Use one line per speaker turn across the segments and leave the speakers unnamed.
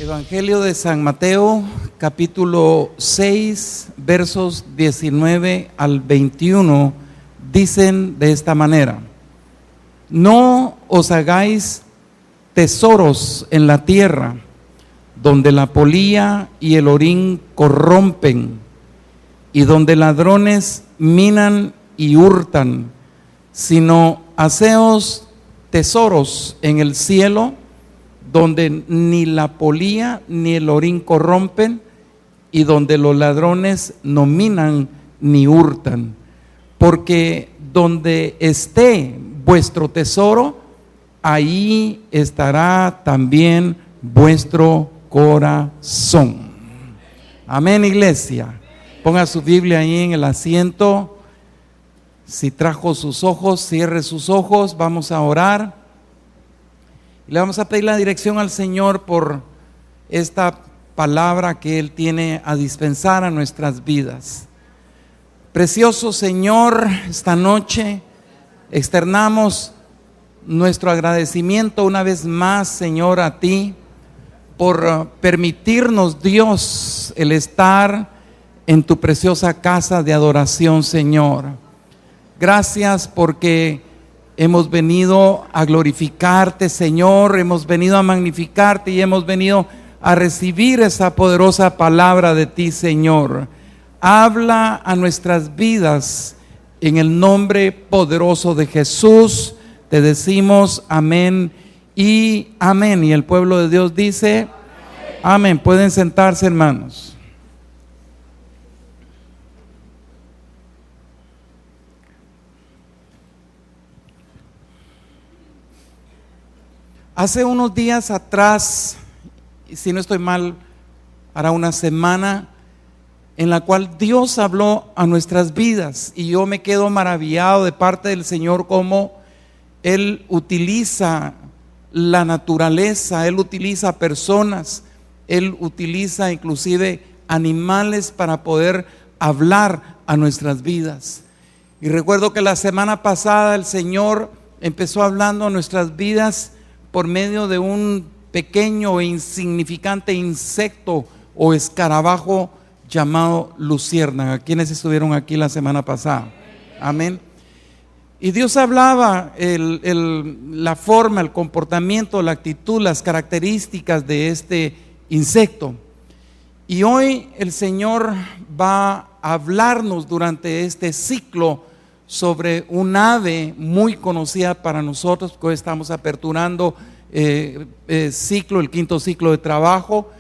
Evangelio de San Mateo, capítulo 6, versos 19 al 21, dicen de esta manera: No os hagáis tesoros en la tierra, donde la polilla y el orín corrompen, y donde ladrones minan y hurtan, sino haceos tesoros en el cielo, donde ni la polilla ni el orín corrompen, y donde los ladrones no minan ni hurtan. Porque donde esté vuestro tesoro, ahí estará también vuestro corazón. Amén, iglesia. Ponga su Biblia ahí en el asiento. Si trajo sus ojos, cierre sus ojos. Vamos a orar. Le vamos a pedir la dirección al Señor por esta palabra que Él tiene a dispensar a nuestras vidas. Precioso Señor, esta noche externamos nuestro agradecimiento una vez más, Señor, a ti por permitirnos, Dios, el estar en tu preciosa casa de adoración, Señor. Gracias porque hemos venido a glorificarte, Señor, hemos venido a magnificarte y hemos venido a recibir esa poderosa palabra de ti, Señor. Habla a nuestras vidas en el nombre poderoso de Jesús. Te decimos amén y amén. Y el pueblo de Dios dice amén. Pueden sentarse, hermanos. Hace unos días atrás, si no estoy mal, hará una semana, en la cual Dios habló a nuestras vidas, y yo me quedo maravillado de parte del Señor cómo Él utiliza la naturaleza, Él utiliza personas, Él utiliza inclusive animales para poder hablar a nuestras vidas. Y recuerdo que la semana pasada el Señor empezó hablando a nuestras vidas por medio de un pequeño e insignificante insecto o escarabajo llamado luciérnaga. ¿Quiénes estuvieron aquí la semana pasada? Amén. Y Dios hablaba la forma, el comportamiento, la actitud, las características de este insecto. Y hoy el Señor va a hablarnos durante este ciclo sobre un ave muy conocida para nosotros, porque hoy estamos aperturando ciclo, el quinto ciclo de trabajo.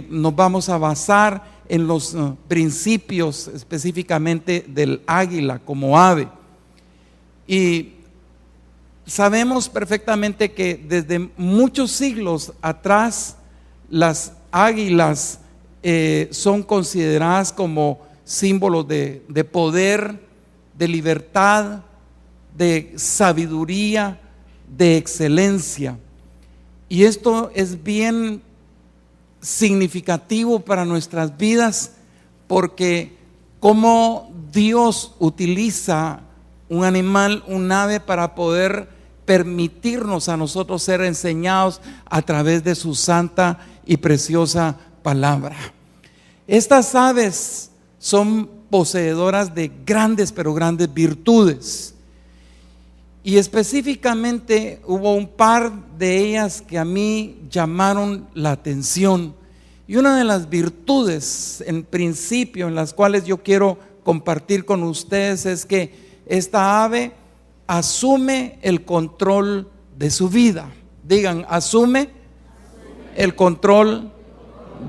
Nos vamos a basar en los principios específicamente del águila como ave. Y sabemos perfectamente que desde muchos siglos atrás las águilas son consideradas como símbolos de poder, de libertad, de sabiduría, de excelencia. Y esto es bien significativo para nuestras vidas, porque como Dios utiliza un animal, un ave, para poder permitirnos a nosotros ser enseñados a través de su santa y preciosa palabra. Estas aves son poseedoras de grandes, pero grandes virtudes. Y específicamente hubo un par de ellas que a mí llamaron la atención. Y una de las virtudes, en principio, en las cuales yo quiero compartir con ustedes, es que esta ave asume el control de su vida. Digan, asume el control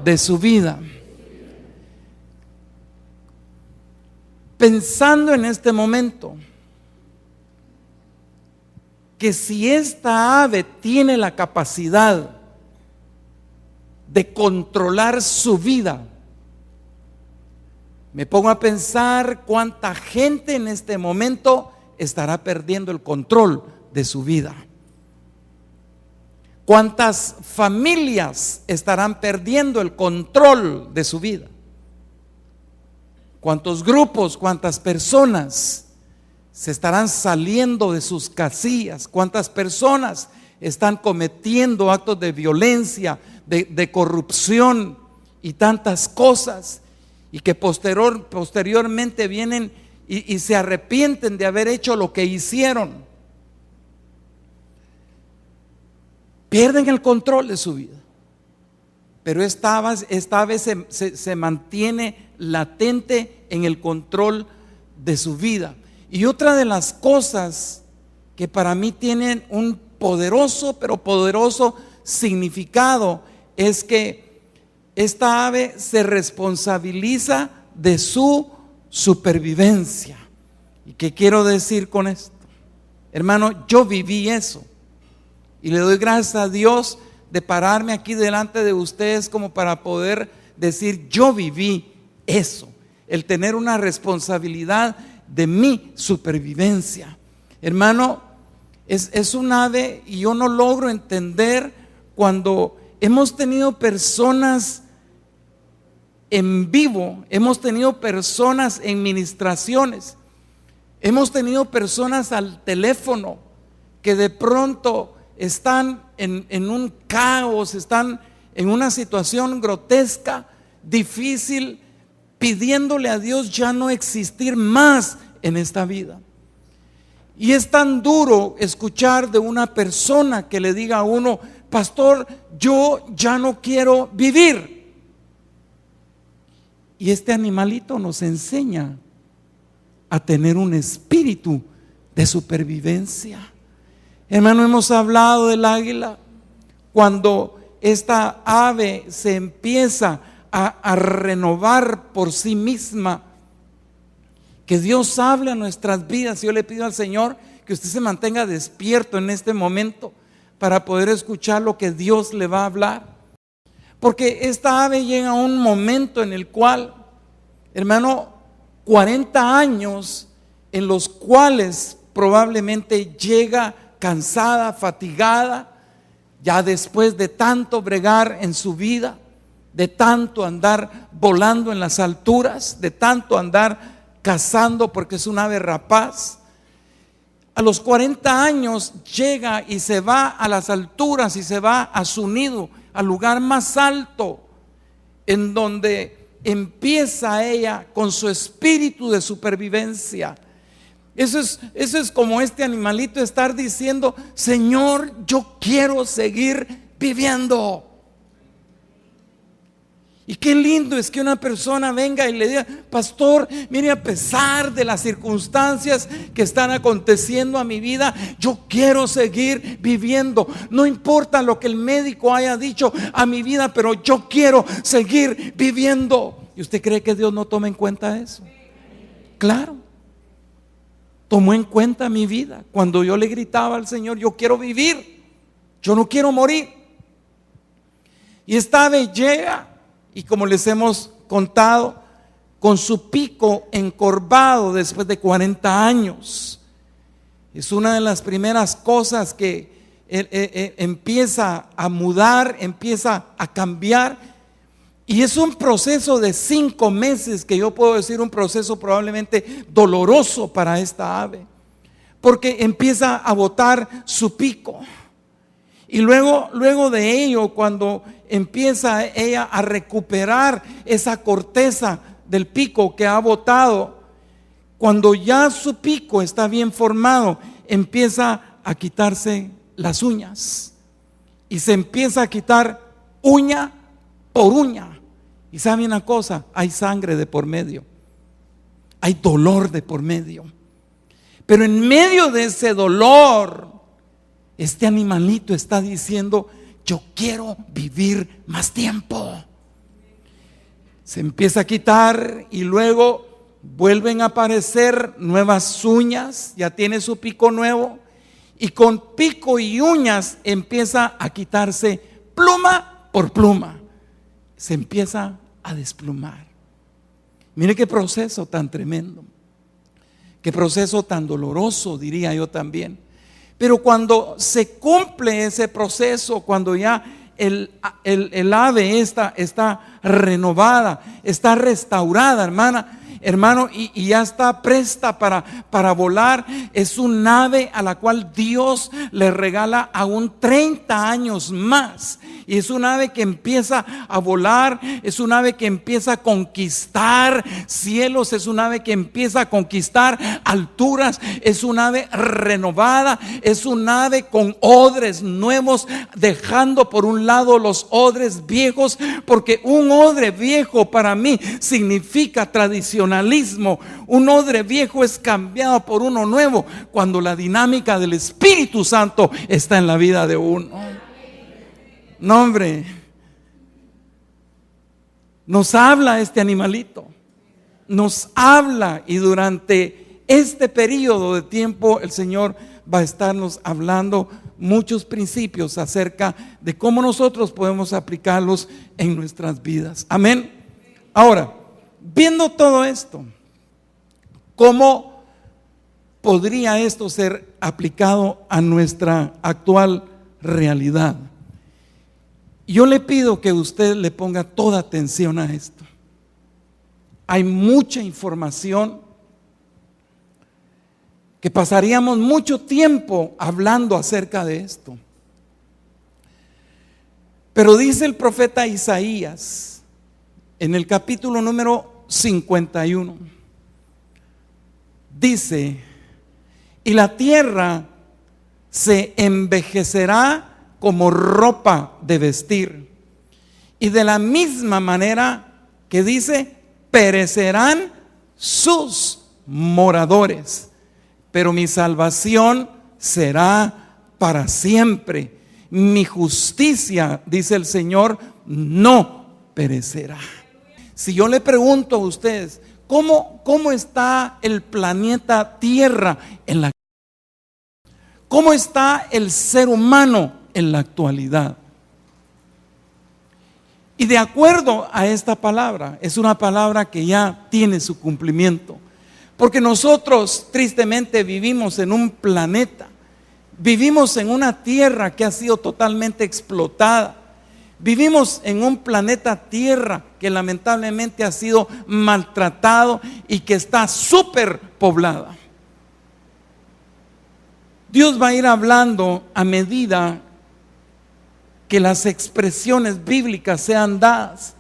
de su vida. Pensando en este momento que si esta ave tiene la capacidad de controlar su vida, me pongo a pensar cuánta gente en este momento estará perdiendo el control de su vida. Cuántas familias estarán perdiendo el control de su vida. Cuántos grupos, cuántas personas se estarán saliendo de sus casillas, cuántas personas están cometiendo actos de violencia, de corrupción y tantas cosas, y que posteriormente vienen y se arrepienten de haber hecho lo que hicieron. Pierden el control de su vida, pero esta vez se mantiene latente en el control de su vida. Y otra de las cosas que para mí tienen un pero poderoso significado es que esta ave se responsabiliza de su supervivencia. ¿Y qué quiero decir con esto? Hermano, yo viví eso y le doy gracias a Dios de pararme aquí delante de ustedes como para poder decir: yo viví eso, el tener una responsabilidad de mi supervivencia. Hermano, es un ave, y yo no logro entender cuando hemos tenido personas en vivo, hemos tenido personas en ministraciones, hemos tenido personas al teléfono que de pronto están en un caos, están en una situación grotesca, difícil, pidiéndole a Dios ya no existir más en esta vida. Y es tan duro escuchar de una persona que le diga a uno: pastor, yo ya no quiero vivir. Y este animalito nos enseña a tener un espíritu de supervivencia. Hermano, hemos hablado del águila. Cuando esta ave se empieza a renovar por sí misma, que Dios hable a nuestras vidas. Yo le pido al Señor que usted se mantenga despierto en este momento para poder escuchar lo que Dios le va a hablar, porque esta ave llega a un momento en el cual, hermano, 40 años en los cuales probablemente llega cansada, fatigada, ya después de tanto bregar en su vida, de tanto andar volando en las alturas, de tanto andar cazando, porque es un ave rapaz. A los 40 años llega y se va a las alturas y se va a su nido, al lugar más alto, en donde empieza ella con su espíritu de supervivencia. Eso es como este animalito estar diciendo: Señor, yo quiero seguir viviendo. Y qué lindo es que una persona venga y le diga: pastor, mire, a pesar de las circunstancias que están aconteciendo a mi vida, yo quiero seguir viviendo. No importa lo que el médico haya dicho a mi vida, pero yo quiero seguir viviendo. ¿Y usted cree que Dios no toma en cuenta eso? Claro, tomó en cuenta mi vida cuando yo le gritaba al Señor: yo quiero vivir, yo no quiero morir. Y esta ave llega, y como les hemos contado, con su pico encorvado después de 40 años. Es una de las primeras cosas que empieza a mudar, empieza a cambiar. Y es un proceso de 5 meses, que yo puedo decir un proceso probablemente doloroso para esta ave, porque empieza a botar su pico. Y luego de ello, cuando empieza ella a recuperar esa corteza del pico que ha botado, cuando ya su pico está bien formado, empieza a quitarse las uñas y se empieza a quitar uña por uña. Y sabe una cosa, hay sangre de por medio, hay dolor de por medio, pero en medio de ese dolor, este animalito está diciendo: yo quiero vivir más tiempo. Se empieza a quitar y luego vuelven a aparecer nuevas uñas, ya tiene su pico nuevo, y con pico y uñas empieza a quitarse pluma por pluma. Se empieza a desplumar. Mire qué proceso tan tremendo, qué proceso tan doloroso, diría yo también. Pero cuando se cumple ese proceso, cuando ya el ave está renovada, está restaurada, hermana, hermano, y ya está presta para volar. Es un ave a la cual Dios le regala aún 30 años más. Y es un ave que empieza a volar, es un ave que empieza a conquistar cielos, es un ave que empieza a conquistar alturas, es un ave renovada, es un ave con odres nuevos, dejando por un lado los odres viejos, porque un odre viejo para mí significa tradicionalismo. Un odre viejo es cambiado por uno nuevo cuando la dinámica del Espíritu Santo está en la vida de uno. No, hombre, nos habla este animalito, nos habla, y durante este periodo de tiempo el Señor va a estarnos hablando muchos principios acerca de cómo nosotros podemos aplicarlos en nuestras vidas. Amén. Ahora, viendo todo esto, ¿cómo podría esto ser aplicado a nuestra actual realidad? Yo le pido que usted le ponga toda atención a esto. Hay mucha información que pasaríamos mucho tiempo hablando acerca de esto. Pero dice el profeta Isaías en el capítulo número 51, dice: y la tierra se envejecerá como ropa de vestir, y de la misma manera que dice, perecerán sus moradores, pero mi salvación será para siempre. Mi justicia, dice el Señor, no perecerá. Si yo le pregunto a ustedes, ¿cómo está el planeta Tierra en la ¿cómo está el ser humano en la actualidad? Y de acuerdo a esta palabra, es una palabra que ya tiene su cumplimiento, porque nosotros tristemente vivimos en un planeta, vivimos en una tierra que ha sido totalmente explotada, vivimos en un planeta Tierra que lamentablemente ha sido maltratado y que está súper poblada. Dios va a ir hablando a medida que las expresiones bíblicas sean dadas.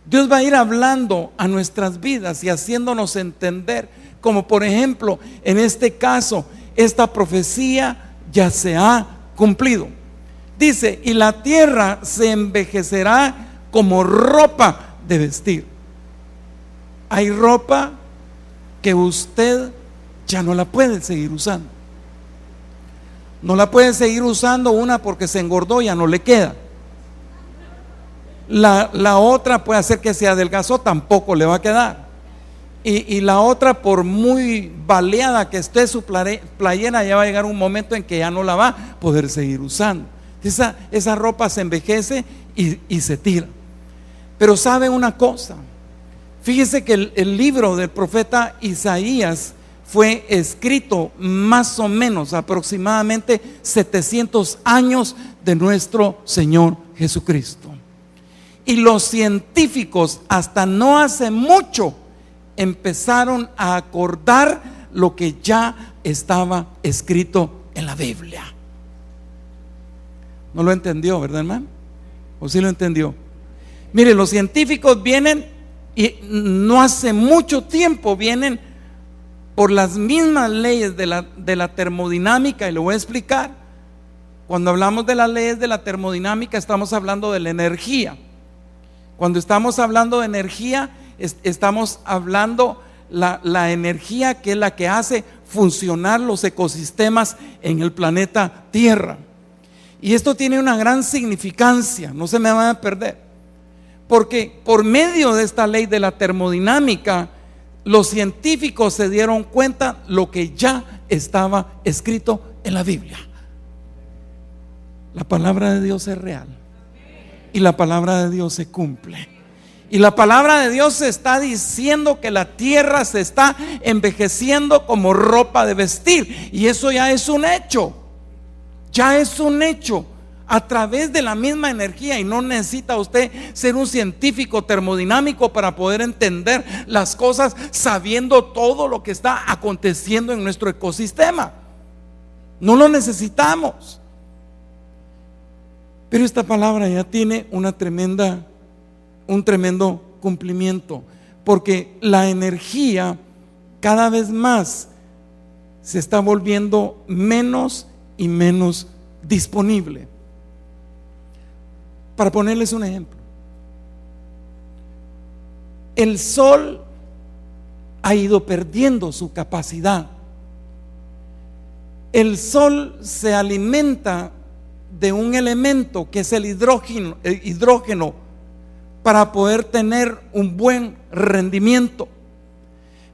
Dios va a ir hablando a nuestras vidas y haciéndonos entender, como por ejemplo en este caso, esta profecía ya se ha cumplido. Dice: y la tierra se envejecerá como ropa de vestir. Hay ropa que usted ya no la puede seguir usando. No la puede seguir usando, una porque se engordó, ya no le queda. La otra puede hacer que se adelgazó, tampoco le va a quedar. Y la otra, por muy baleada que esté su playera, ya va a llegar un momento en que ya no la va a poder seguir usando. Esa ropa se envejece y se tira. Pero sabe una cosa, fíjese que el libro del profeta Isaías fue escrito más o menos aproximadamente 700 años de nuestro Señor Jesucristo. Y los científicos hasta no hace mucho empezaron a acordar lo que ya estaba escrito en la Biblia. ¿No lo entendió, verdad, hermano? ¿O sí lo entendió? Mire, los científicos vienen, y no hace mucho tiempo vienen por las mismas leyes de la termodinámica, y lo voy a explicar. Cuando hablamos de las leyes de la termodinámica, estamos hablando de la energía. Cuando estamos hablando de energía, estamos hablando la energía que es la que hace funcionar los ecosistemas en el planeta Tierra. Y esto tiene una gran significancia, no se me van a perder, porque por medio de esta ley de la termodinámica, los científicos se dieron cuenta lo que ya estaba escrito en la Biblia. La palabra de Dios es real y la palabra de Dios se cumple. Y la palabra de Dios está diciendo que la tierra se está envejeciendo como ropa de vestir, y eso ya es un hecho. Ya es un hecho. a través de la misma energía, y no necesita usted ser un científico termodinámico para poder entender las cosas sabiendo todo lo que está aconteciendo en nuestro ecosistema. No lo necesitamos. Pero esta palabra ya tiene un tremendo cumplimiento, porque la energía cada vez más se está volviendo menos y menos disponible. Para ponerles un ejemplo, el sol ha ido perdiendo su capacidad. El sol se alimenta de un elemento que es el hidrógeno para poder tener un buen rendimiento.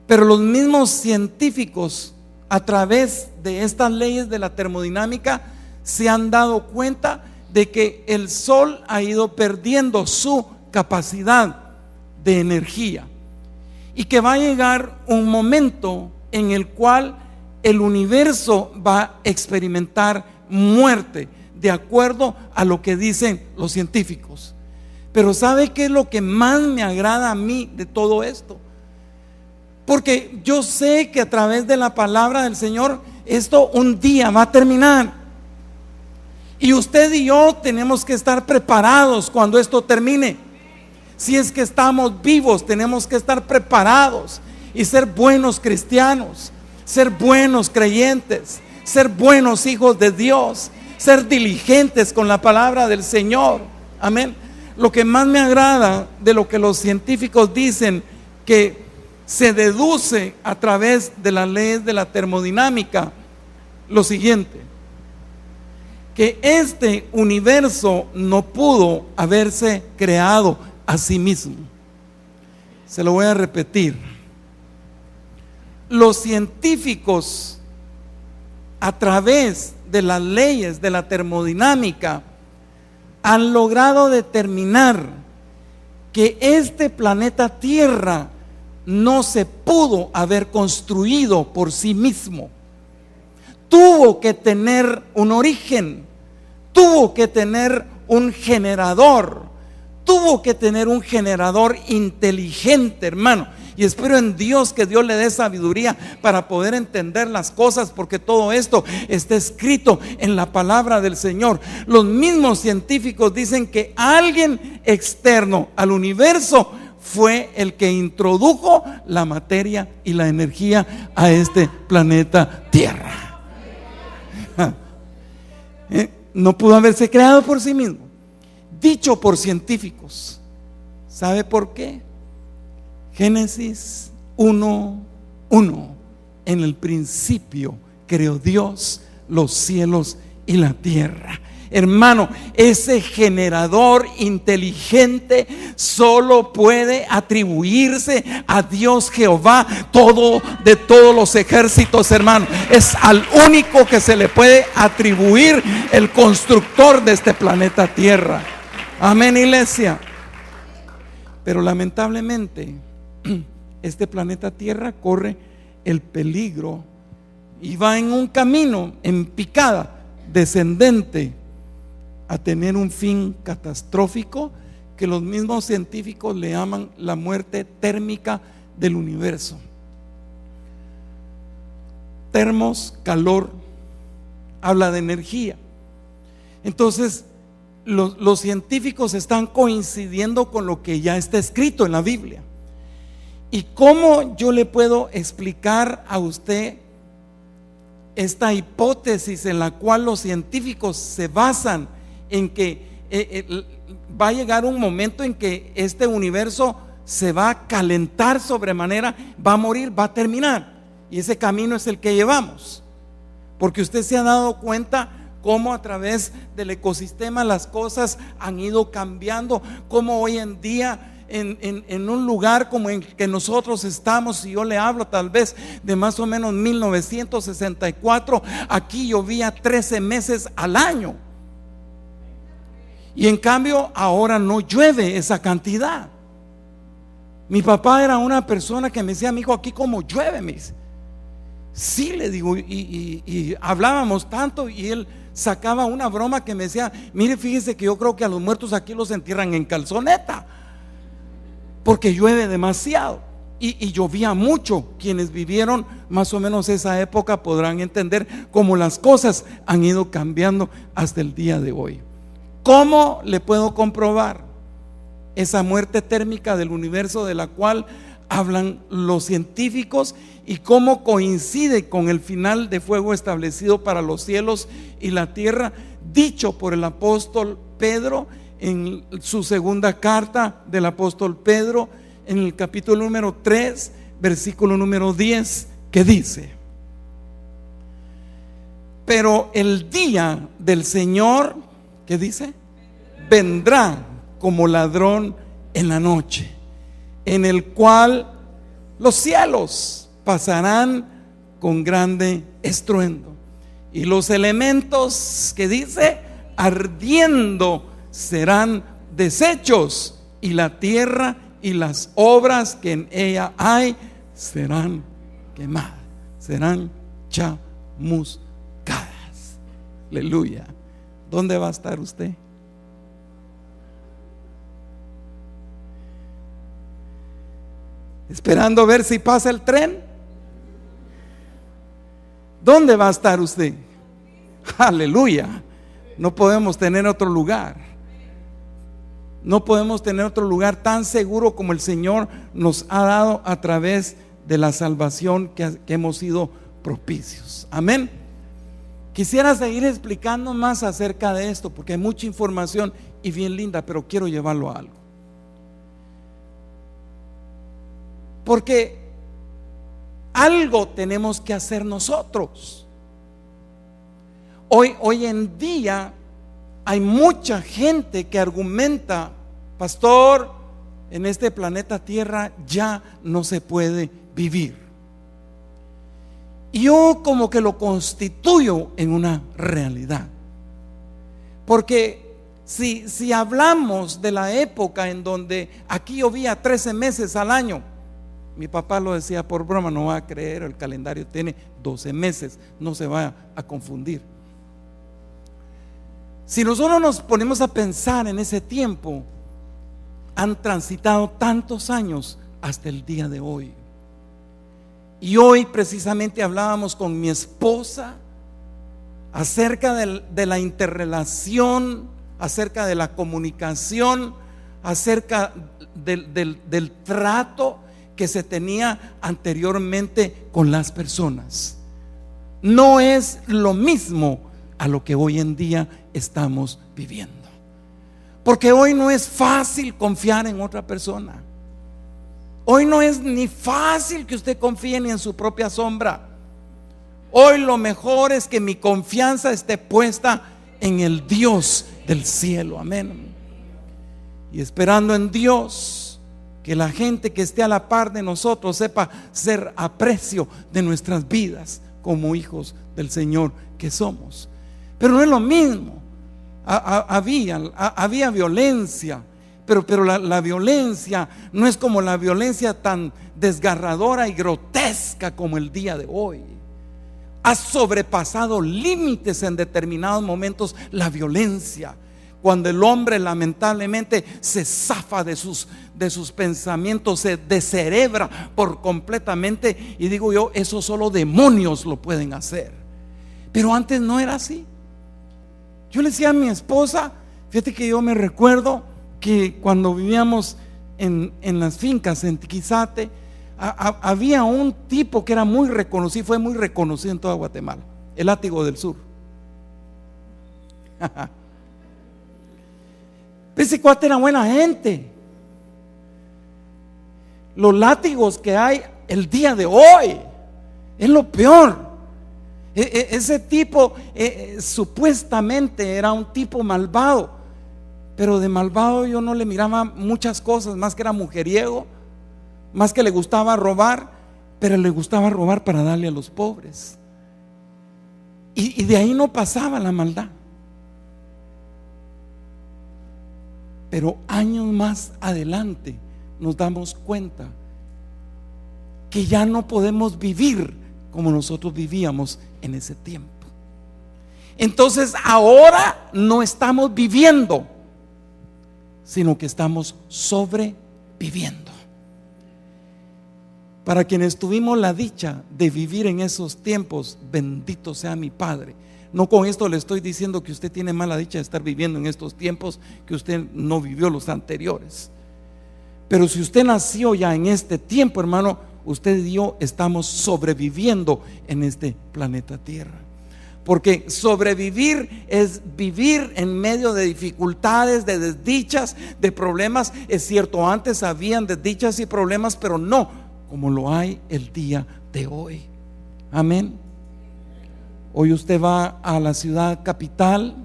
Pero los mismos científicos, a través de estas leyes de la termodinámica, se han dado cuenta de que el sol ha ido perdiendo su capacidad de energía, y que va a llegar un momento en el cual el universo va a experimentar muerte, de acuerdo a lo que dicen los científicos. Pero ¿sabe qué es lo que más me agrada a mí de todo esto? Porque yo sé que a través de la palabra del Señor esto un día va a terminar, y usted y yo tenemos que estar preparados cuando esto termine. Si es que estamos vivos, tenemos que estar preparados y ser buenos cristianos, ser buenos creyentes, ser buenos hijos de Dios, ser diligentes con la palabra del Señor. Amén. Lo que más me agrada de lo que los científicos dicen, que se deduce a través de las leyes de la termodinámica, lo siguiente: que este universo no pudo haberse creado a sí mismo. Se lo voy a repetir. Los científicos, a través de las leyes de la termodinámica, han logrado determinar que este planeta Tierra no se pudo haber construido por sí mismo. Tuvo que tener un origen, tuvo que tener un generador, tuvo que tener un generador inteligente, hermano. Y espero en Dios que Dios le dé sabiduría para poder entender las cosas, porque todo esto está escrito en la palabra del Señor. Los mismos científicos dicen que alguien externo al universo fue el que introdujo la materia y la energía a este planeta Tierra. No pudo haberse creado por sí mismo. Dicho por científicos. ¿Sabe por qué? Génesis 1:1: en el principio creó Dios los cielos y la tierra. Hermano, ese generador inteligente solo puede atribuirse a Dios Jehová, de todos los ejércitos, hermano. Es al único que se le puede atribuir el constructor de este planeta Tierra. Amén, iglesia. Pero lamentablemente este planeta Tierra corre el peligro y va en un camino en picada descendente a tener un fin catastrófico que los mismos científicos le llaman la muerte térmica del universo. Termos, calor, habla de energía. Entonces los científicos están coincidiendo con lo que ya está escrito en la Biblia. ¿Y cómo yo le puedo explicar a usted esta hipótesis en la cual los científicos se basan en que va a llegar un momento en que este universo se va a calentar sobremanera, va a morir, va a terminar? Y ese camino es el que llevamos, porque usted se ha dado cuenta cómo a través del ecosistema las cosas han ido cambiando, cómo hoy en día en un lugar como en que nosotros estamos, y yo le hablo tal vez de más o menos 1964, aquí llovía 13 meses al año, y en cambio ahora no llueve esa cantidad. Mi papá era una persona que me decía: mi hijo, aquí como llueve, me dice. Sí, le digo, y hablábamos tanto, y él sacaba una broma que me decía: mire, fíjese que yo creo que a los muertos aquí los entierran en calzoneta, porque llueve demasiado. Y llovía mucho. Quienes vivieron más o menos esa época podrán entender cómo las cosas han ido cambiando hasta el día de hoy. ¿Cómo le puedo comprobar esa muerte térmica del universo de la cual hablan los científicos, y cómo coincide con el final de fuego establecido para los cielos y la tierra, dicho por el apóstol Pedro en su segunda carta del apóstol Pedro, en el capítulo número 3, versículo número 10, que dice: pero el día del Señor, ¿qué dice? Vendrá como ladrón en la noche, en el cual los cielos pasarán con grande estruendo, y los elementos, que dice, ardiendo serán deshechos, y la tierra y las obras que en ella hay serán quemadas, serán chamuscadas. Aleluya. ¿Dónde va a estar usted? ¿Esperando ver si pasa el tren? ¿Dónde va a estar usted? Aleluya. No podemos tener otro lugar. No podemos tener otro lugar tan seguro como el Señor nos ha dado a través de la salvación que hemos sido propicios. Amén. Quisiera seguir explicando más acerca de esto, porque hay mucha información y bien linda, pero quiero llevarlo a algo. Porque algo tenemos que hacer nosotros. Hoy en día hay mucha gente que argumenta: pastor, en este planeta Tierra ya no se puede vivir. Y yo como que lo constituyo en una realidad, porque si hablamos de la época en donde aquí llovía 13 meses al año, mi papá lo decía por broma: no va a creer, el calendario tiene 12 meses, no se va a confundir. Si nosotros nos ponemos a pensar en ese tiempo, han transitado tantos años hasta el día de hoy. Y hoy precisamente hablábamos con mi esposa acerca de la interrelación, acerca de la comunicación, acerca del trato que se tenía anteriormente con las personas. No es lo mismo a lo que hoy en día estamos viviendo, porque hoy no es fácil confiar en otra persona. Hoy no es ni fácil que usted confíe ni en su propia sombra. Hoy lo mejor es que mi confianza esté puesta en el Dios del cielo. Amén. Y esperando en Dios que la gente que esté a la par de nosotros sepa ser aprecio de nuestras vidas como hijos del Señor que somos. Pero no es lo mismo. Había violencia, pero la violencia no es como la violencia tan desgarradora y grotesca como el día de hoy. Ha sobrepasado límites en determinados momentos la violencia, cuando el hombre lamentablemente se zafa de sus pensamientos, se descerebra por completamente, y digo yo, eso solo demonios lo pueden hacer. Pero antes no era así. Yo le decía a mi esposa, fíjate que yo me recuerdo que cuando vivíamos en las fincas en Tiquizate, había un tipo que era muy reconocido, fue muy reconocido en toda Guatemala, el Látigo del Sur. Ese cuate era buena gente. Los látigos que hay el día de hoy es lo peor. Ese tipo supuestamente era un tipo malvado, pero de malvado yo no le miraba muchas cosas, más que era mujeriego, más que le gustaba robar, pero le gustaba robar para darle a los pobres, y de ahí no pasaba la maldad. Pero años más adelante nos damos cuenta que ya no podemos vivir como nosotros vivíamos en ese tiempo. Entonces ahora no estamos viviendo, sino que estamos sobreviviendo. Para quienes tuvimos la dicha de vivir en esos tiempos, bendito sea mi Padre. No con esto le estoy diciendo que usted tiene mala dicha de estar viviendo en estos tiempos, que usted no vivió los anteriores. Pero si usted nació ya en este tiempo, hermano, usted y yo estamos sobreviviendo en este planeta Tierra. Porque sobrevivir es vivir en medio de dificultades, de desdichas, de problemas. Es cierto, antes habían desdichas y problemas, pero no como lo hay el día de hoy. Amén. Hoy usted va a la ciudad capital,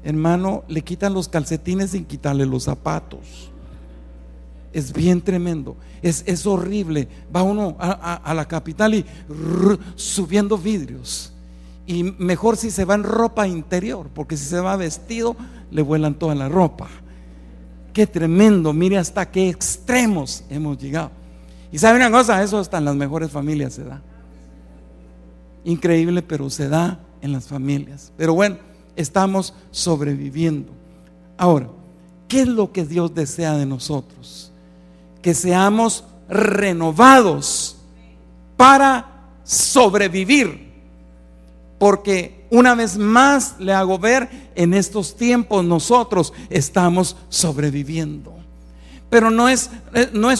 hermano, le quitan los calcetines sin quitarle los zapatos. Es bien tremendo, es horrible. Va uno a la capital y subiendo vidrios. Y mejor si se va en ropa interior, porque si se va vestido le vuelan toda la ropa. Qué tremendo, mire hasta qué extremos hemos llegado. Y sabe una cosa, eso hasta en las mejores familias se da. Increíble, pero se da en las familias. Pero bueno, estamos sobreviviendo. Ahora, ¿qué es lo que Dios desea de nosotros? Que seamos renovados para sobrevivir. Porque una vez más le hago ver, en estos tiempos nosotros estamos sobreviviendo. Pero no es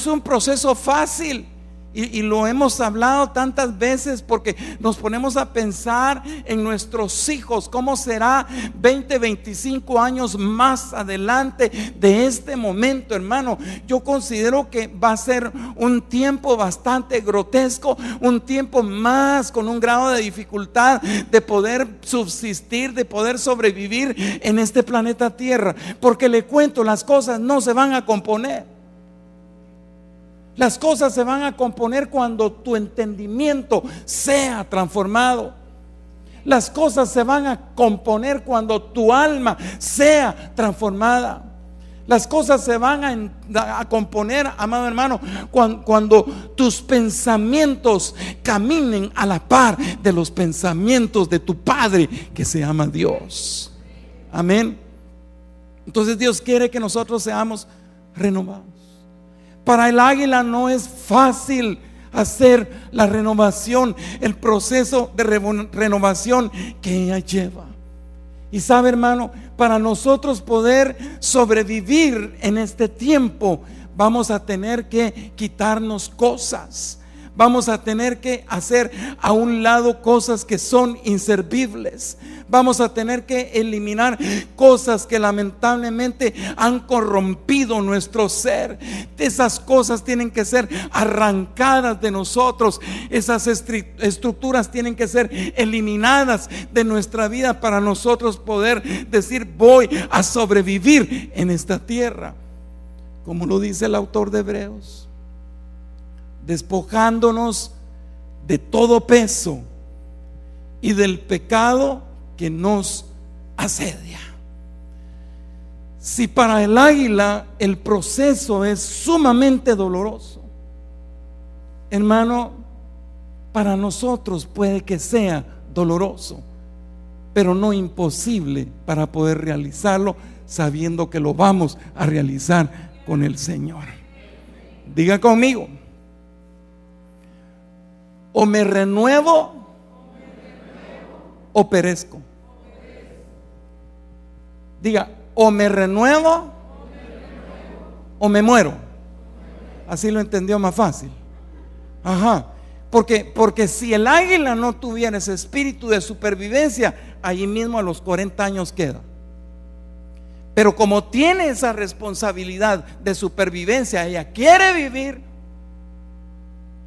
un proceso fácil. Y lo hemos hablado tantas veces, porque nos ponemos a pensar en nuestros hijos, cómo será 20, 25 años más adelante de este momento, hermano. Yo considero que va a ser un tiempo bastante grotesco, un tiempo más con un grado de dificultad de poder subsistir, de poder sobrevivir en este planeta Tierra. Porque le cuento, las cosas no se van a componer. Las cosas se van a componer cuando tu entendimiento sea transformado. Las cosas se van a componer cuando tu alma sea transformada. Las cosas se van a componer, amado hermano, cuando tus pensamientos caminen a la par de los pensamientos de tu Padre que se llama Dios. Amén. Entonces Dios quiere que nosotros seamos renovados. Para el águila no es fácil hacer la renovación, el proceso de renovación que ella lleva. Y sabe, hermano, para nosotros poder sobrevivir en este tiempo, vamos a tener que quitarnos cosas. Vamos a tener que hacer a un lado cosas que son inservibles. Vamos a tener que eliminar cosas que lamentablemente han corrompido nuestro ser. Esas cosas tienen que ser arrancadas de nosotros. Esas estructuras tienen que ser eliminadas de nuestra vida para nosotros poder decir: voy a sobrevivir en esta tierra. Como lo dice el autor de Hebreos, despojándonos de todo peso y del pecado que nos asedia. Si para el águila el proceso es sumamente doloroso, hermano, para nosotros puede que sea doloroso, pero no imposible para poder realizarlo, sabiendo que lo vamos a realizar con el Señor. Diga conmigo: o me renuevo o perezco. Diga: o me renuevo o me muero. Así lo entendió más fácil. Ajá. Porque si el águila no tuviera ese espíritu de supervivencia, allí mismo a los 40 años queda. Pero como tiene esa responsabilidad de supervivencia, ella quiere vivir,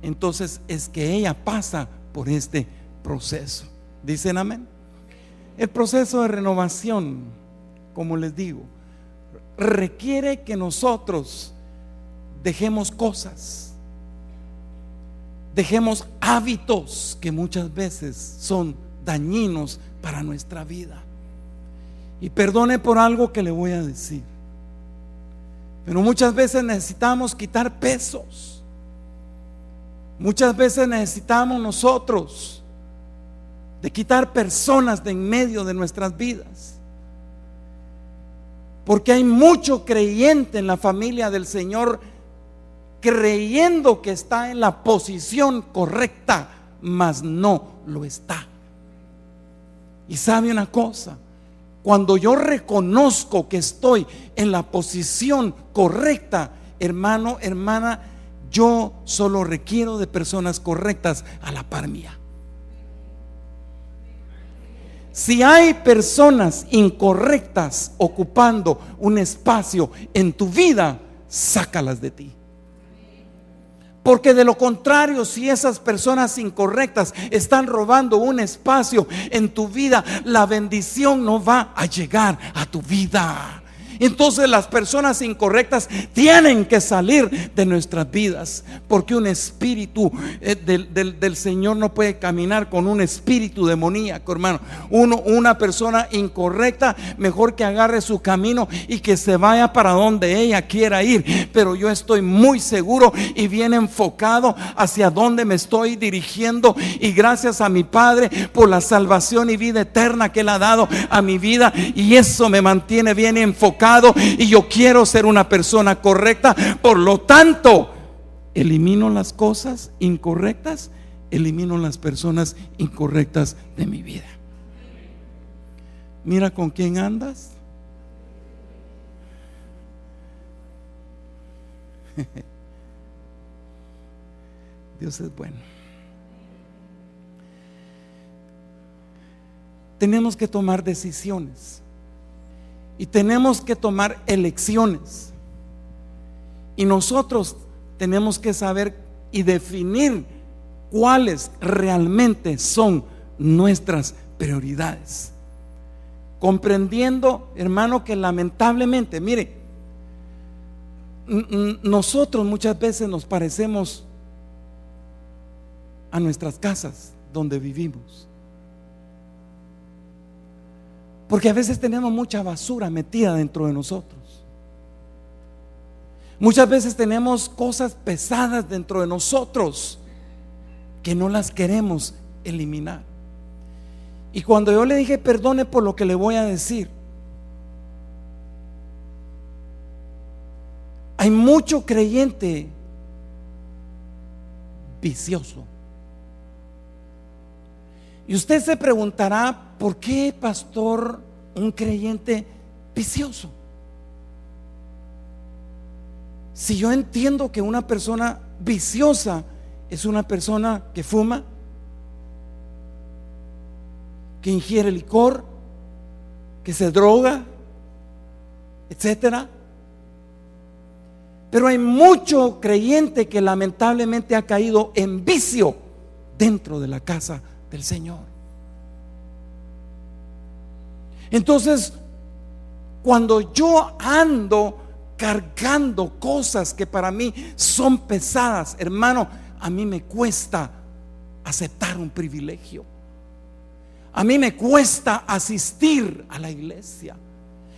entonces es que ella pasa por este proceso. ¿Dicen amén? El proceso de renovación, como les digo, requiere que nosotros dejemos cosas, dejemos hábitos que muchas veces son dañinos para nuestra vida. Y perdone por algo que le voy a decir, pero muchas veces necesitamos quitar pesos. Muchas veces necesitamos nosotros de quitar personas de en medio de nuestras vidas. Porque hay mucho creyente en la familia del Señor creyendo que está en la posición correcta, mas no lo está. Y sabe una cosa, cuando yo reconozco que estoy en la posición correcta, hermano, hermana, yo solo requiero de personas correctas a la par mía. Si hay personas incorrectas ocupando un espacio en tu vida, sácalas de ti. Porque de lo contrario, si esas personas incorrectas están robando un espacio en tu vida, la bendición no va a llegar a tu vida. Entonces las personas incorrectas tienen que salir de nuestras vidas, porque un espíritu del Señor no puede caminar con un espíritu demoníaco, hermano. Una persona incorrecta, mejor que agarre su camino y que se vaya para donde ella quiera ir. Pero yo estoy muy seguro y bien enfocado hacia donde me estoy dirigiendo, y gracias a mi Padre por la salvación y vida eterna que Él ha dado a mi vida, y eso me mantiene bien enfocado. Y yo quiero ser una persona correcta. Por lo tanto, elimino las cosas incorrectas, elimino las personas incorrectas de mi vida. Mira con quién andas. Dios es bueno. Tenemos que tomar decisiones. Y tenemos que tomar elecciones. Y nosotros tenemos que saber y definir cuáles realmente son nuestras prioridades. Comprendiendo, hermano, que lamentablemente, mire, nosotros muchas veces nos parecemos a nuestras casas donde vivimos. Porque a veces tenemos mucha basura metida dentro de nosotros. Muchas veces tenemos cosas pesadas dentro de nosotros que no las queremos eliminar. Y cuando yo le dije perdone por lo que le voy a decir, hay mucho creyente vicioso. Y usted se preguntará, ¿por qué, pastor, un creyente vicioso? Si yo entiendo que una persona viciosa es una persona que fuma, que ingiere licor, que se droga, etcétera. Pero hay mucho creyente que lamentablemente ha caído en vicio dentro de la casa del Señor. Entonces, cuando yo ando cargando cosas que para mí son pesadas, hermano, a mí me cuesta aceptar un privilegio. A mí me cuesta asistir a la iglesia.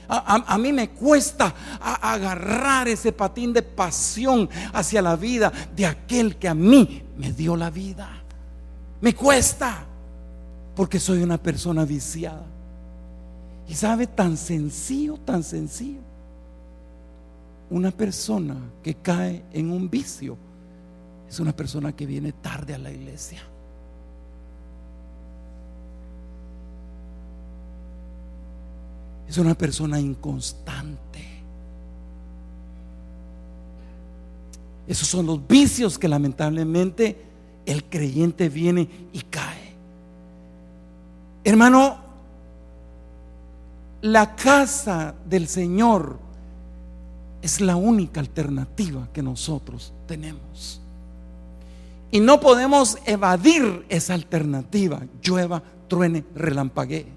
A mí me cuesta agarrar ese patín de pasión hacia la vida de aquel que a mí me dio la vida. Me cuesta, porque soy una persona viciada. Y sabe, tan sencillo, tan sencillo. Una persona que cae en un vicio es una persona que viene tarde a la iglesia. Es una persona inconstante. Esos son los vicios que lamentablemente el creyente viene y cae. Hermano, la casa del Señor es la única alternativa que nosotros tenemos. Y no podemos evadir esa alternativa. Llueva, truene, relampaguee.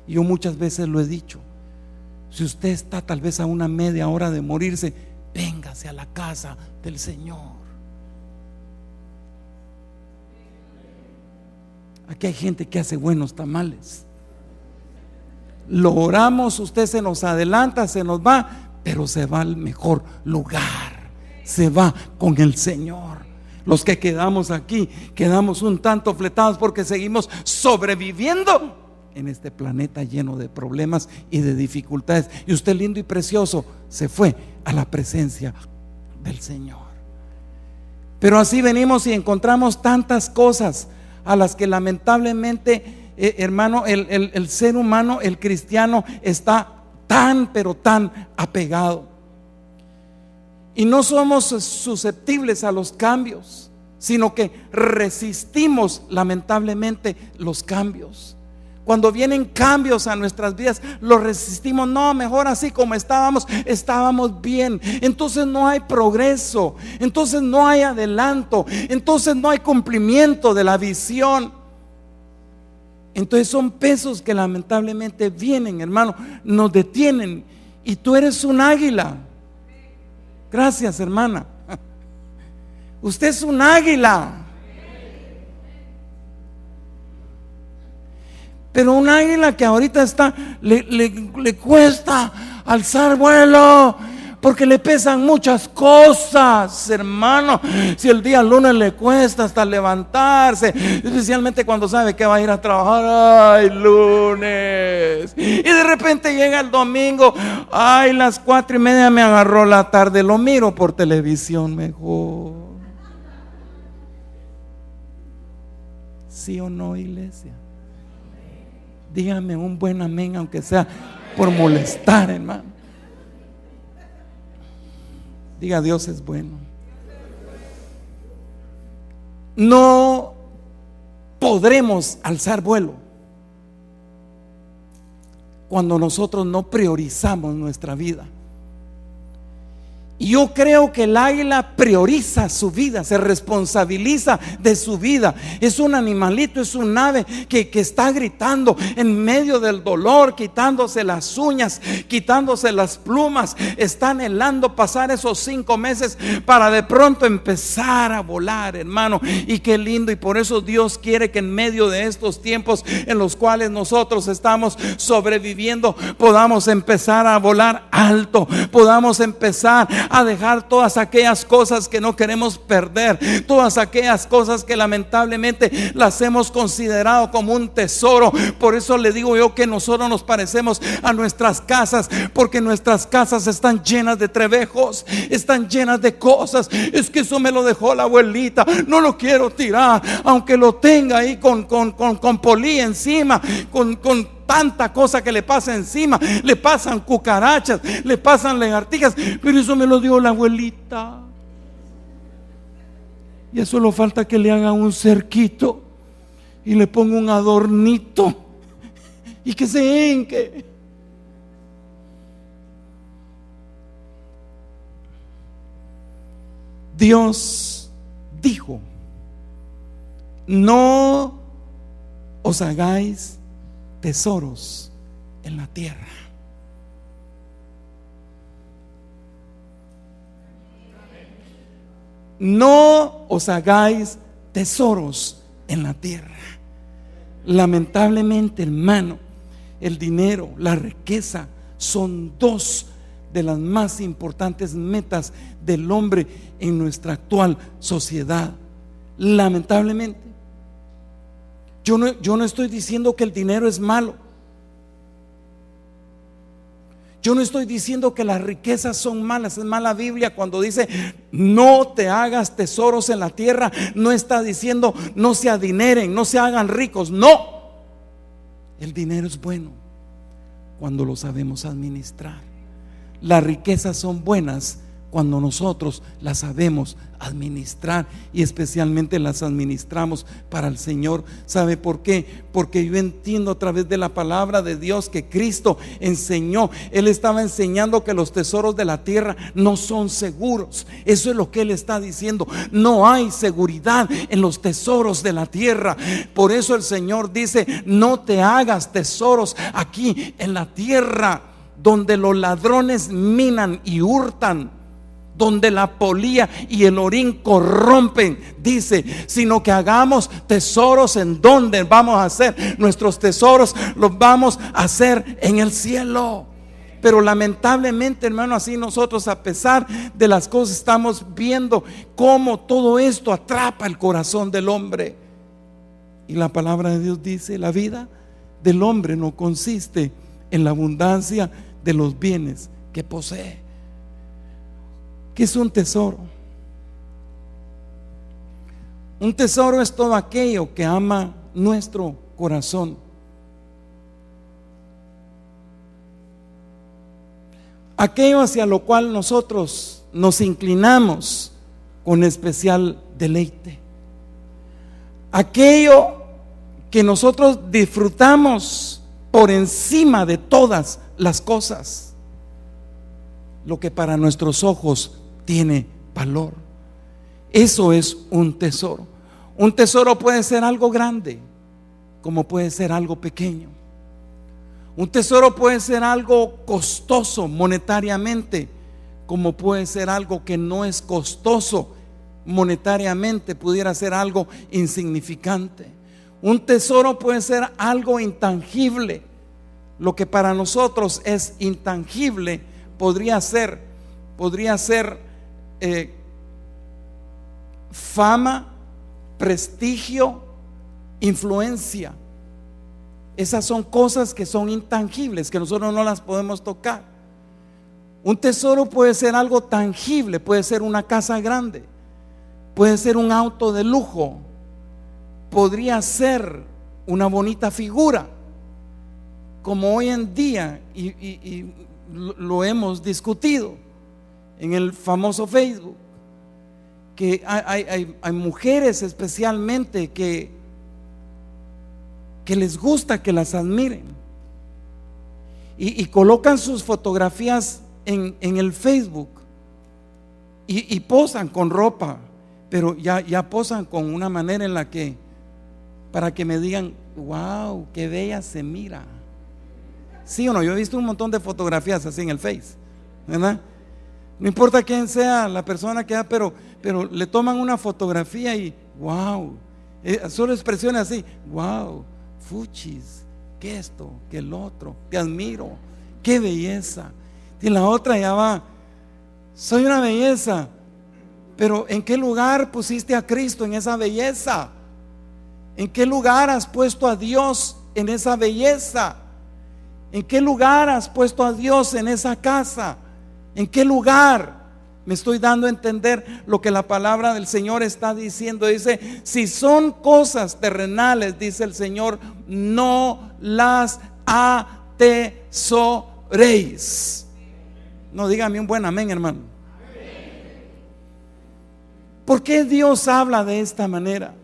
Yo muchas veces lo he dicho. Si usted está tal vez a una media hora de morirse, véngase a la casa del Señor. Aquí hay gente que hace buenos tamales. Lo oramos, usted se nos adelanta, se nos va, pero se va al mejor lugar. Se va con el Señor. Los que quedamos aquí, quedamos un tanto fletados porque seguimos sobreviviendo en este planeta lleno de problemas y de dificultades. Y usted, lindo y precioso, se fue a la presencia del Señor. Pero así venimos y encontramos tantas cosas a las que lamentablemente, hermano, el ser humano, el cristiano, está tan, pero tan apegado. Y no somos susceptibles a los cambios, sino que resistimos lamentablemente los cambios. Cuando vienen cambios a nuestras vidas, los resistimos. No, mejor así como estábamos bien. Entonces no hay progreso, entonces no hay adelanto, entonces no hay cumplimiento de la visión. Entonces son pesos que lamentablemente vienen, hermano, nos detienen. Y tú eres un águila. Gracias, hermana. Usted es un águila. Pero un águila que ahorita le cuesta alzar vuelo, porque le pesan muchas cosas, hermano. Si el día lunes le cuesta hasta levantarse, especialmente cuando sabe que va a ir a trabajar, ay, lunes, y de repente llega el domingo, ay, las 4:30 me agarró la tarde, lo miro por televisión mejor. ¿Sí o no, iglesia? Dígame un buen amén, aunque sea por molestar, hermano. Diga, Dios es bueno. No podremos alzar vuelo cuando nosotros no priorizamos nuestra vida. Y yo creo que el águila prioriza su vida, se responsabiliza de su vida. Es un animalito, es un ave que está gritando en medio del dolor, quitándose las uñas, quitándose las plumas. Está anhelando pasar esos 5 meses para de pronto empezar a volar, hermano. Y qué lindo, y por eso Dios quiere que en medio de estos tiempos en los cuales nosotros estamos sobreviviendo, podamos empezar a volar alto, podamos empezar a dejar todas aquellas cosas que no queremos perder, todas aquellas cosas que lamentablemente las hemos considerado como un tesoro. Por eso le digo yo que nosotros nos parecemos a nuestras casas, porque nuestras casas están llenas de trebejos, están llenas de cosas. Es que eso me lo dejó la abuelita, no lo quiero tirar, aunque lo tenga ahí con polí encima, con tanta cosa que le pasa encima, le pasan cucarachas, le pasan lagartijas, pero eso me lo dio la abuelita. Y eso solo falta que le haga un cerquito y le ponga un adornito y que se enque. Dios dijo: no os hagáis tesoros en la tierra. No os hagáis tesoros en la tierra. Lamentablemente, hermano, el dinero, la riqueza son 2 de las más importantes metas del hombre en nuestra actual sociedad. Lamentablemente. Yo no estoy diciendo que el dinero es malo. Yo no estoy diciendo que las riquezas son malas. Es más, la Biblia cuando dice no te hagas tesoros en la tierra, no está diciendo no se adineren, no se hagan ricos. No, el dinero es bueno cuando lo sabemos administrar. Las riquezas son buenas cuando nosotros las sabemos administrar, y especialmente las administramos para el Señor. ¿Sabe por qué? Porque yo entiendo a través de la palabra de Dios que Cristo enseñó. Él estaba enseñando que los tesoros de la tierra no son seguros. Eso es lo que Él está diciendo. No hay seguridad en los tesoros de la tierra. Por eso el Señor dice: no te hagas tesoros aquí en la tierra, donde los ladrones minan y hurtan, donde la polía y el orín corrompen, dice, sino que hagamos tesoros en donde vamos a hacer nuestros tesoros, los vamos a hacer en el cielo. Pero lamentablemente, hermano, así nosotros, a pesar de las cosas, estamos viendo cómo todo esto atrapa el corazón del hombre. Y la palabra de Dios dice: la vida del hombre no consiste en la abundancia de los bienes que posee. ¿Qué es un tesoro? Un tesoro es todo aquello que ama nuestro corazón. Aquello hacia lo cual nosotros nos inclinamos con especial deleite. Aquello que nosotros disfrutamos por encima de todas las cosas. Lo que para nuestros ojos tiene valor. Eso es un tesoro. Un tesoro puede ser algo grande, como puede ser algo pequeño. Un tesoro puede ser algo costoso monetariamente, como puede ser algo que no es costoso monetariamente, pudiera ser algo insignificante. Un tesoro puede ser algo intangible. Lo que para nosotros es intangible podría ser fama, prestigio, influencia. Esas son cosas que son intangibles, que nosotros no las podemos tocar. Un tesoro puede ser algo tangible, puede ser una casa grande, puede ser un auto de lujo, podría ser una bonita figura, como hoy en día, y lo hemos discutido en el famoso Facebook, que hay mujeres especialmente que les gusta que las admiren y colocan sus fotografías en el Facebook y posan con ropa, pero ya posan con una manera en la que, para que me digan: wow, qué bella se mira. ¿Sí o no? Yo he visto un montón de fotografías así en el Face, ¿verdad? No importa quién sea la persona que da, pero le toman una fotografía y wow, solo expresiones así: wow, fuchis, que esto, que el otro, te admiro, qué belleza. Y la otra ya va: soy una belleza, pero ¿en qué lugar pusiste a Cristo en esa belleza? ¿En qué lugar has puesto a Dios en esa belleza? ¿En qué lugar has puesto a Dios en esa casa? ¿En qué lugar? Me estoy dando a entender lo que la palabra del Señor está diciendo. Dice: si son cosas terrenales, dice el Señor, no las atesoréis. No, dígame un buen amén, hermano. ¿Por qué Dios habla de esta manera?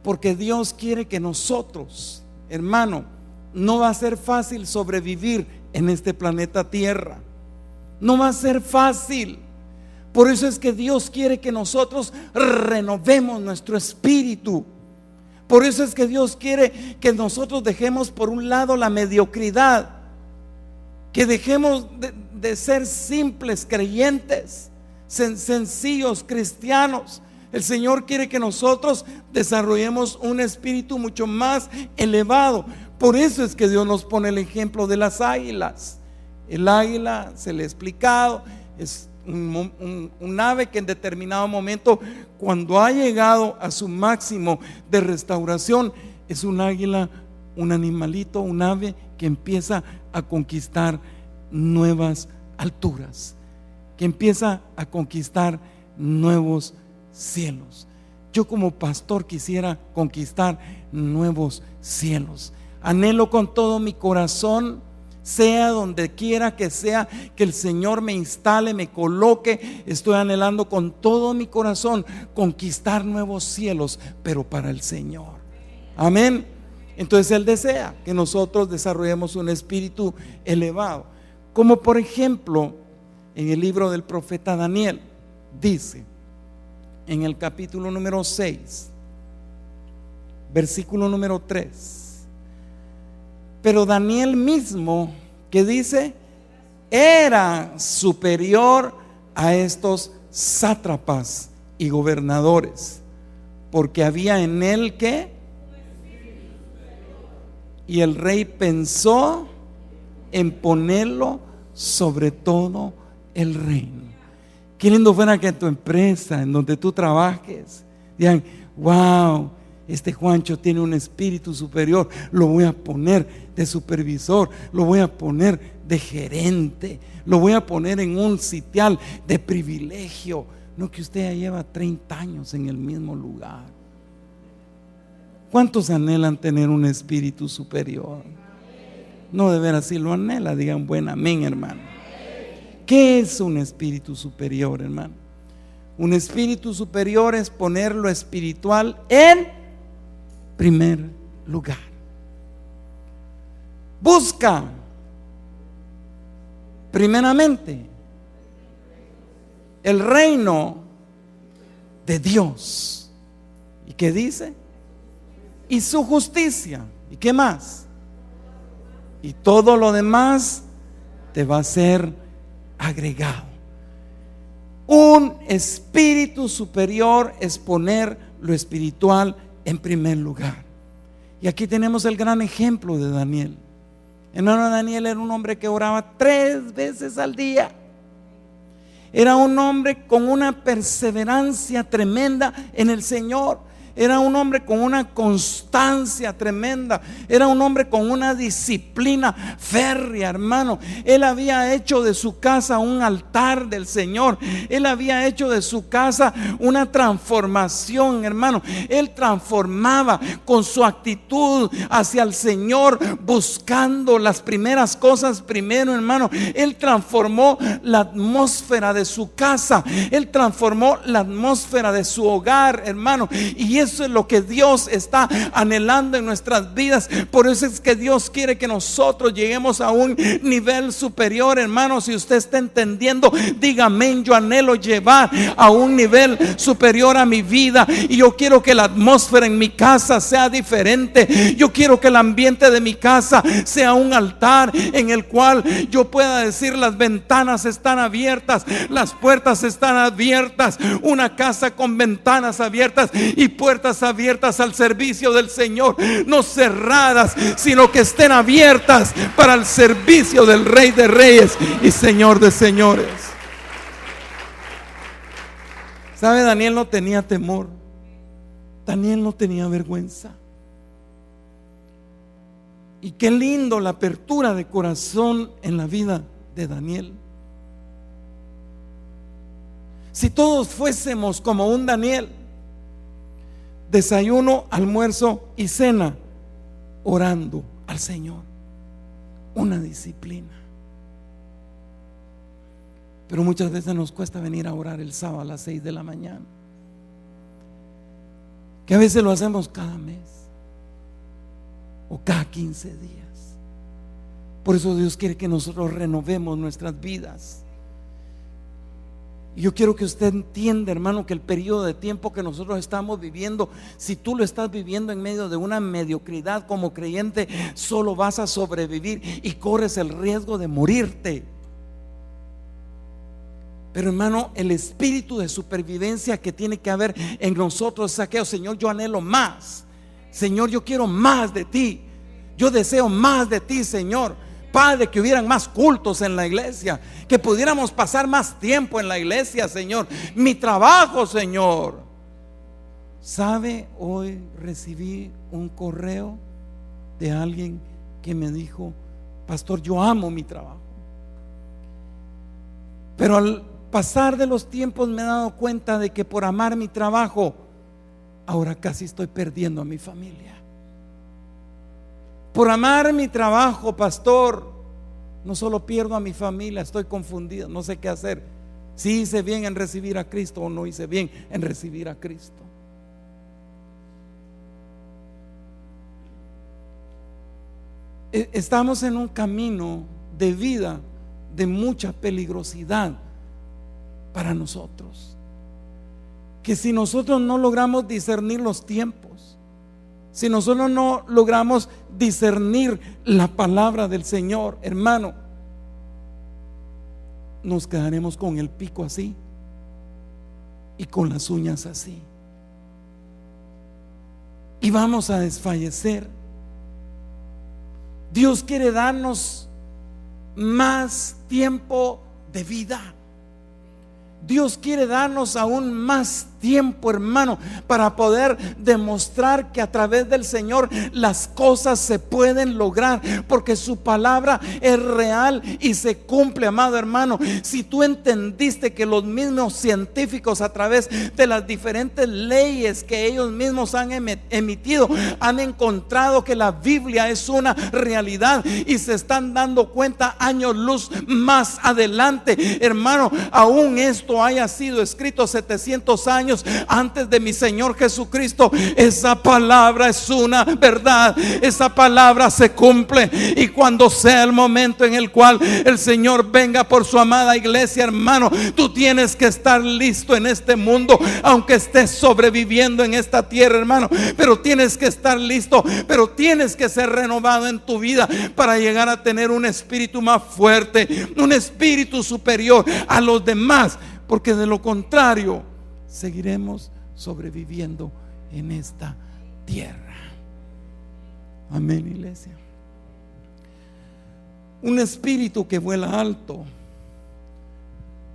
Porque Dios quiere que nosotros, hermano, no va a ser fácil sobrevivir en este planeta Tierra. No va a ser fácil. Por eso es que Dios quiere que nosotros renovemos nuestro espíritu. Por eso es que Dios quiere que nosotros dejemos por un lado la mediocridad, que dejemos de ser simples creyentes, sencillos cristianos. El Señor quiere que nosotros desarrollemos un espíritu mucho más elevado. Por eso es que Dios nos pone el ejemplo de las águilas. El águila, se le ha explicado, es un ave que en determinado momento, cuando ha llegado a su máximo de restauración, es un águila, un animalito, un ave que empieza a conquistar nuevas alturas, que empieza a conquistar nuevos cielos. Yo como pastor quisiera conquistar nuevos cielos. Anhelo con todo mi corazón, sea donde quiera que sea, que el Señor me instale, me coloque. Estoy anhelando con todo mi corazón conquistar nuevos cielos, pero para el Señor. Amén. Entonces Él desea que nosotros desarrollemos un espíritu elevado, como por ejemplo en el libro del profeta Daniel dice, en el capítulo número 6, versículo número 3. Pero Daniel mismo, que dice, era superior a estos sátrapas y gobernadores, porque había en él ¿qué? Y el rey pensó en ponerlo sobre todo el reino. Qué lindo fuera que en tu empresa, en donde tú trabajes, digan: wow, este Juancho tiene un espíritu superior, lo voy a poner de supervisor, lo voy a poner de gerente, lo voy a poner en un sitial de privilegio. No que usted ya lleva 30 años en el mismo lugar. ¿Cuántos anhelan tener un espíritu superior? No, de veras, si lo anhela, digan buen amén, hermano. ¿Qué es un espíritu superior, hermano? Un espíritu superior es poner lo espiritual en primer lugar. Busca primeramente el reino de Dios. ¿Y qué dice? Y su justicia. ¿Y qué más? Y todo lo demás te va a ser agregado. Un espíritu superior es poner lo espiritual en primer lugar. Y aquí tenemos el gran ejemplo de Daniel. Hermano, Daniel era un hombre que oraba 3 veces al día. Era un hombre con una perseverancia tremenda en el Señor. Era un hombre con una constancia tremenda. Era un hombre con una disciplina férrea, hermano. Él había hecho de su casa un altar del Señor. Él había hecho de su casa una transformación, hermano. Él transformaba con su actitud hacia el Señor, buscando las primeras cosas primero, hermano. Él transformó la atmósfera de su casa. Él transformó la atmósfera de su hogar, hermano. Y eso es lo que Dios está anhelando en nuestras vidas. Por eso es que Dios quiere que nosotros lleguemos a un nivel superior, hermano. Si usted está entendiendo, diga amén. Yo anhelo llevar a un nivel superior a mi vida, y yo quiero que la atmósfera en mi casa sea diferente. Yo quiero que el ambiente de mi casa sea un altar en el cual yo pueda decir: las ventanas están abiertas, las puertas están abiertas. Una casa con ventanas abiertas y puertas abiertas al servicio del Señor, no cerradas, sino que estén abiertas para el servicio del Rey de Reyes y Señor de Señores. ¿Sabe? Daniel no tenía temor. Daniel no tenía vergüenza. Y qué lindo la apertura de corazón en la vida de Daniel. Si todos fuésemos como un Daniel, desayuno, almuerzo y cena, orando al Señor, una disciplina. Pero muchas veces nos cuesta venir a orar el sábado a las 6 de la mañana, que a veces lo hacemos cada mes o cada 15 días. Por eso Dios quiere que nosotros renovemos nuestras vidas. Y yo quiero que usted entienda, hermano, que el periodo de tiempo que nosotros estamos viviendo, si tú lo estás viviendo en medio de una mediocridad como creyente, solo vas a sobrevivir y corres el riesgo de morirte. Pero, hermano, el espíritu de supervivencia que tiene que haber en nosotros es aquello: Señor, yo anhelo más. Señor, yo quiero más de ti. Yo deseo más de ti, Señor. Padre, que hubieran más cultos en la iglesia, que pudiéramos pasar más tiempo en la iglesia, Señor. Mi trabajo, Señor. ¿Sabe? Hoy recibí un correo de alguien que me dijo: pastor, yo amo mi trabajo, pero al pasar de los tiempos me he dado cuenta de que por amar mi trabajo, ahora casi estoy perdiendo a mi familia. Por amar mi trabajo, pastor, no solo pierdo a mi familia, estoy confundido, no sé qué hacer. Si hice bien en recibir a Cristo o no hice bien en recibir a Cristo. Estamos en un camino de vida de mucha peligrosidad para nosotros, que si nosotros no logramos discernir los tiempos, si nosotros no logramos discernir la palabra del Señor, hermano, nos quedaremos con el pico así y con las uñas así, y vamos a desfallecer. Dios quiere darnos más tiempo de vida. Dios quiere darnos aún más tiempo, hermano, para poder demostrar que a través del Señor las cosas se pueden lograr, porque su palabra es real y se cumple, amado hermano. Si tú entendiste que los mismos científicos, a través de las diferentes leyes que ellos mismos han emitido, han encontrado que la Biblia es una realidad y se están dando cuenta años luz más adelante, hermano, aún esto haya sido escrito 700 años antes de mi Señor Jesucristo, esa palabra es una verdad, esa palabra se cumple. Y cuando sea el momento en el cual el Señor venga por su amada iglesia, hermano, tú tienes que estar listo en este mundo, aunque estés sobreviviendo en esta tierra, hermano, pero tienes que estar listo, pero tienes que ser renovado en tu vida para llegar a tener un espíritu más fuerte, un espíritu superior a los demás, porque de lo contrario seguiremos sobreviviendo en esta tierra. Amén, iglesia. Un espíritu que vuela alto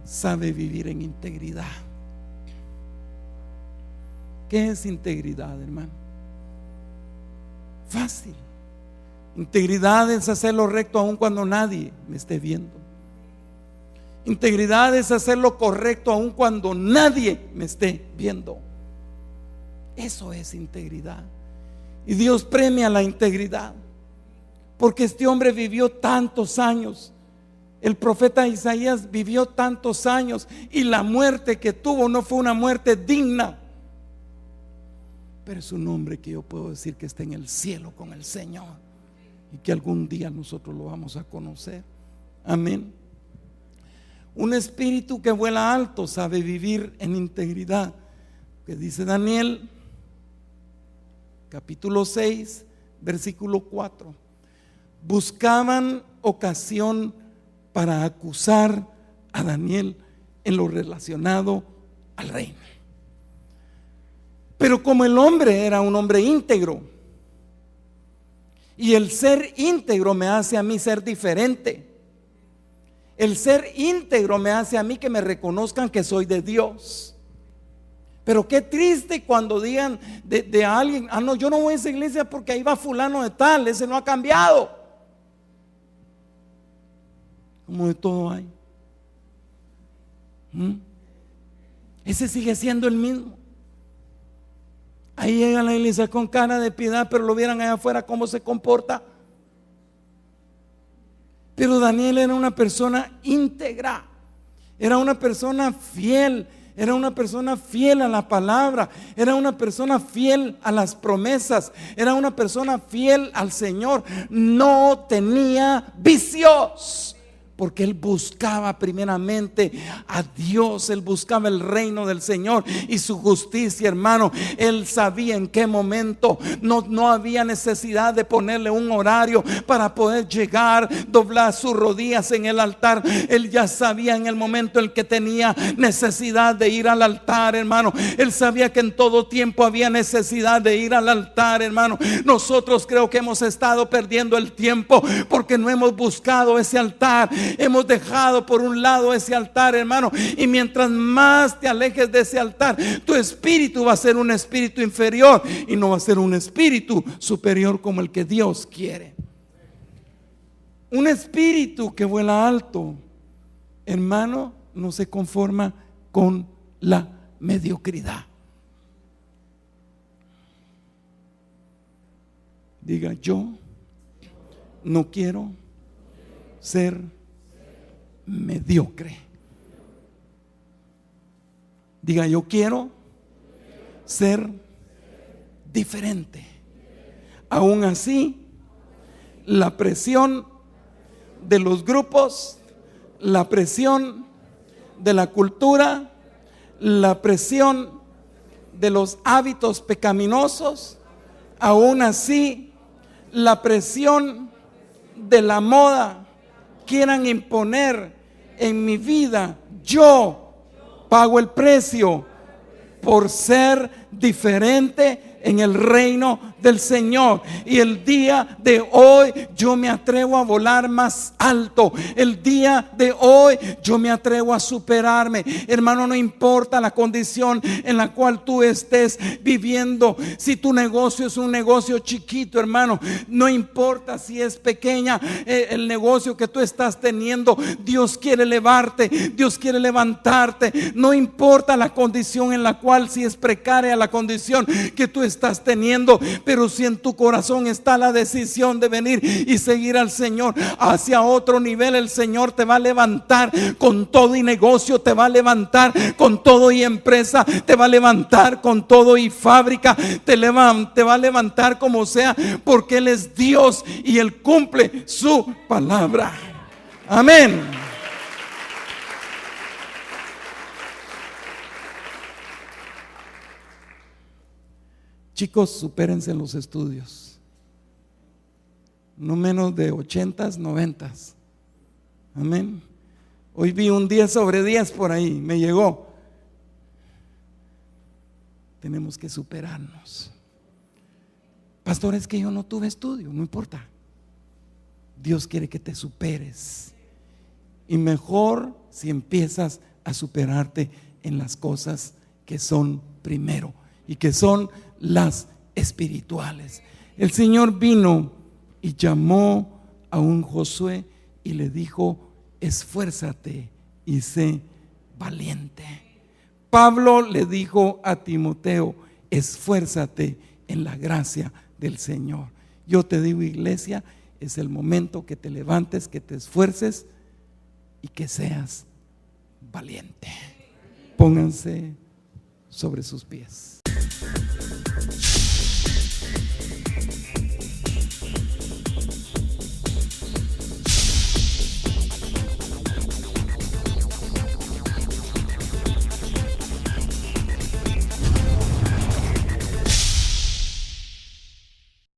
sabe vivir en integridad. ¿Qué es integridad, hermano? Fácil. Integridad es hacer lo recto aun cuando nadie me esté viendo. Integridad es hacer lo correcto aun cuando nadie me esté viendo. Eso es integridad. Y Dios premia la integridad, porque este hombre vivió tantos años. El profeta Isaías vivió tantos años y la muerte que tuvo no fue una muerte digna, pero es un hombre que yo puedo decir que está en el cielo con el Señor y que algún día nosotros lo vamos a conocer. Amén. Un espíritu que vuela alto sabe vivir en integridad, que dice Daniel capítulo 6 versículo 4. Buscaban ocasión para acusar a Daniel en lo relacionado al reino, pero como el hombre era un hombre íntegro, y el ser íntegro me hace a mí ser diferente. El ser íntegro me hace a mí que me reconozcan que soy de Dios. Pero qué triste cuando digan de alguien: ah, no, yo no voy a esa iglesia porque ahí va fulano de tal, ese no ha cambiado. Como de todo hay. Ese sigue siendo el mismo. Ahí llega a la iglesia con cara de piedad, pero lo vieran allá afuera cómo se comporta. Pero Daniel era una persona íntegra, era una persona fiel, era una persona fiel a la palabra, era una persona fiel a las promesas, era una persona fiel al Señor. No tenía vicios, porque él buscaba primeramente a Dios, él buscaba el reino del Señor y su justicia, hermano. Él sabía en qué momento no había necesidad de ponerle un horario para poder llegar, doblar sus rodillas en el altar. Él ya sabía en el momento en que tenía necesidad de ir al altar, hermano. Él sabía que en todo tiempo había necesidad de ir al altar, hermano. Nosotros creo que hemos estado perdiendo el tiempo porque no hemos buscado ese altar. Hemos dejado por un lado ese altar, hermano, y mientras más te alejes de ese altar, tu espíritu va a ser un espíritu inferior y no va a ser un espíritu superior como el que Dios quiere. Un espíritu que vuela alto, hermano, no se conforma con la mediocridad. Diga: yo no quiero ser mediocre. Diga: yo quiero ser diferente. Aún así, la presión de los grupos, la presión de la cultura, la presión de los hábitos pecaminosos, aún así, la presión de la moda quieran imponer en mi vida, yo pago el precio por ser diferente en el reino del Señor. Y el día de hoy yo me atrevo a volar más alto. El día de hoy yo me atrevo a superarme. Hermano, no importa la condición en la cual tú estés viviendo. Si tu negocio es un negocio chiquito, hermano, no importa si es pequeña el negocio que tú estás teniendo. Dios quiere elevarte, Dios quiere levantarte. No importa la condición en la cual, si es precaria la condición que tú estás teniendo, pero si en tu corazón está la decisión de venir y seguir al Señor hacia otro nivel, el Señor te va a levantar con todo y negocio, te va a levantar con todo y empresa, te va a levantar con todo y fábrica, te va a levantar como sea, porque Él es Dios y Él cumple su palabra. Amén. Chicos, supérense en los estudios. No menos de 80s, 90s. Amén. Hoy vi un 10 sobre 10 por ahí, me llegó. Tenemos que superarnos. Pastor, es que yo no tuve estudio. No importa. Dios quiere que te superes. Y mejor si empiezas a superarte en las cosas que son primero y que son las espirituales. El Señor vino y llamó a un Josué y le dijo: esfuérzate y sé valiente. Pablo le dijo a Timoteo: esfuérzate en la gracia del Señor. Yo te digo, iglesia, es el momento que te levantes, que te esfuerces y que seas valiente. Pónganse sobre sus pies.